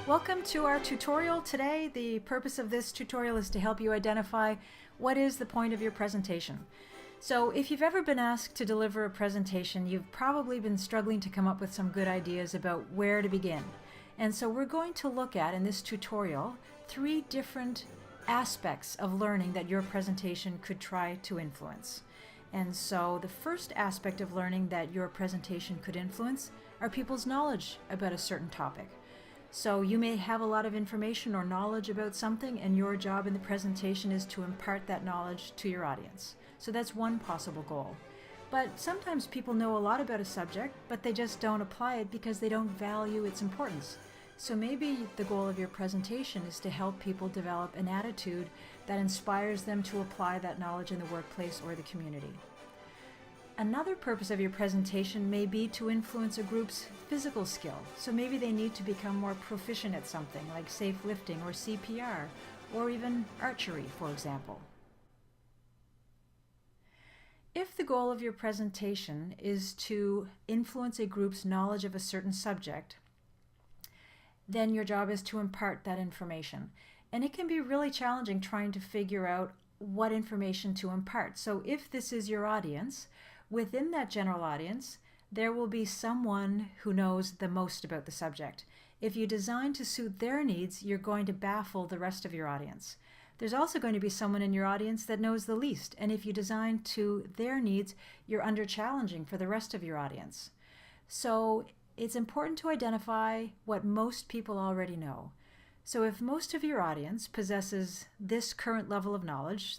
Welcome to our tutorial today. The purpose of this tutorial is to help you identify what is the point of your presentation. So if you've ever been asked to deliver a presentation, you've probably been struggling to come up with some good ideas about where to begin. And so we're going to look at, in this tutorial, 3 different aspects of learning that your presentation could try to influence. And so the first aspect of learning that your presentation could influence are people's knowledge about a certain topic. So you may have a lot of information or knowledge about something, and your job in the presentation is to impart that knowledge to your audience. So that's one possible goal. But sometimes people know a lot about a subject, but they just don't apply it because they don't value its importance. So maybe the goal of your presentation is to help people develop an attitude that inspires them to apply that knowledge in the workplace or the community. Another purpose of your presentation may be to influence a group's physical skill. So maybe they need to become more proficient at something like safe lifting or CPR or even archery, for example. If the goal of your presentation is to influence a group's knowledge of a certain subject, then your job is to impart that information. And it can be really challenging trying to figure out what information to impart. So if this is your audience, within that general audience, there will be someone who knows the most about the subject. If you design to suit their needs, you're going to baffle the rest of your audience. There's also going to be someone in your audience that knows the least, and if you design to their needs, you're under-challenging for the rest of your audience. So it's important to identify what most people already know. So if most of your audience possesses this current level of knowledge,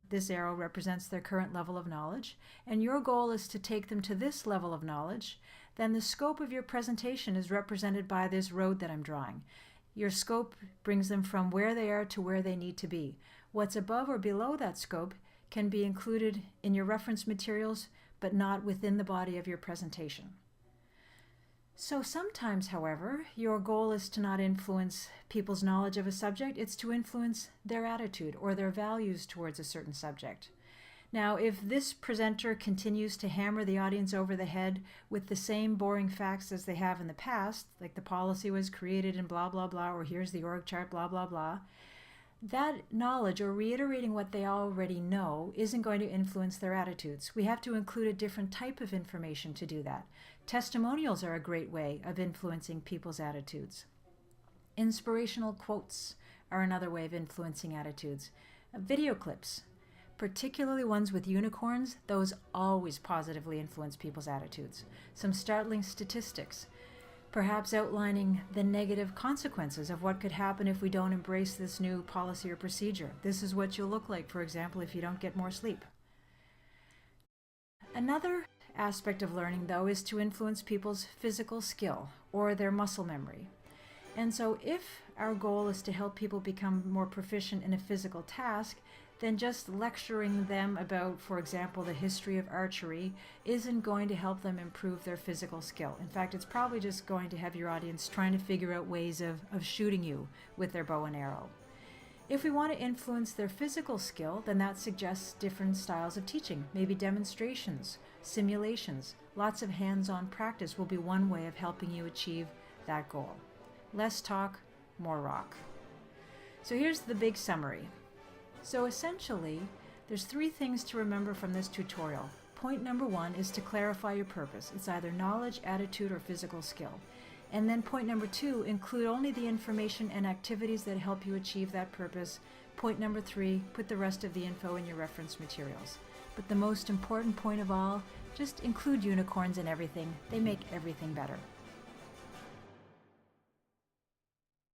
this arrow represents their current level of knowledge, and your goal is to take them to this level of knowledge, then the scope of your presentation is represented by this road that I'm drawing. Your scope brings them from where they are to where they need to be. What's above or below that scope can be included in your reference materials, but not within the body of your presentation. So sometimes, however, your goal is to not influence people's knowledge of a subject, it's to influence their attitude or their values towards a certain subject. Now, if this presenter continues to hammer the audience over the head with the same boring facts as they have in the past, like the policy was created in blah, blah, blah, or here's the org chart, blah, blah, blah, that knowledge or reiterating what they already know isn't going to influence their attitudes. We have to include a different type of information to do that. Testimonials are a great way of influencing people's attitudes. Inspirational quotes are another way of influencing attitudes. Video clips, particularly ones with unicorns, those always positively influence people's attitudes. Some startling statistics, perhaps outlining the negative consequences of what could happen if we don't embrace this new policy or procedure. This is what you'll look like, for example, if you don't get more sleep. Another aspect of learning, though, is to influence people's physical skill or their muscle memory. And so if our goal is to help people become more proficient in a physical task, then just lecturing them about, for example, the history of archery isn't going to help them improve their physical skill. In fact, it's probably just going to have your audience trying to figure out ways of shooting you with their bow and arrow. If we want to influence their physical skill, then that suggests different styles of teaching, maybe demonstrations, simulations. Lots of hands-on practice will be one way of helping you achieve that goal. Less talk, more rock. So here's the big summary. So essentially, there's 3 things to remember from this tutorial. Point number 1 is to clarify your purpose. It's either knowledge, attitude, or physical skill. And then point number 2, include only the information and activities that help you achieve that purpose. Point number 3, put the rest of the info in your reference materials. But the most important point of all, just include unicorns in everything. They make everything better.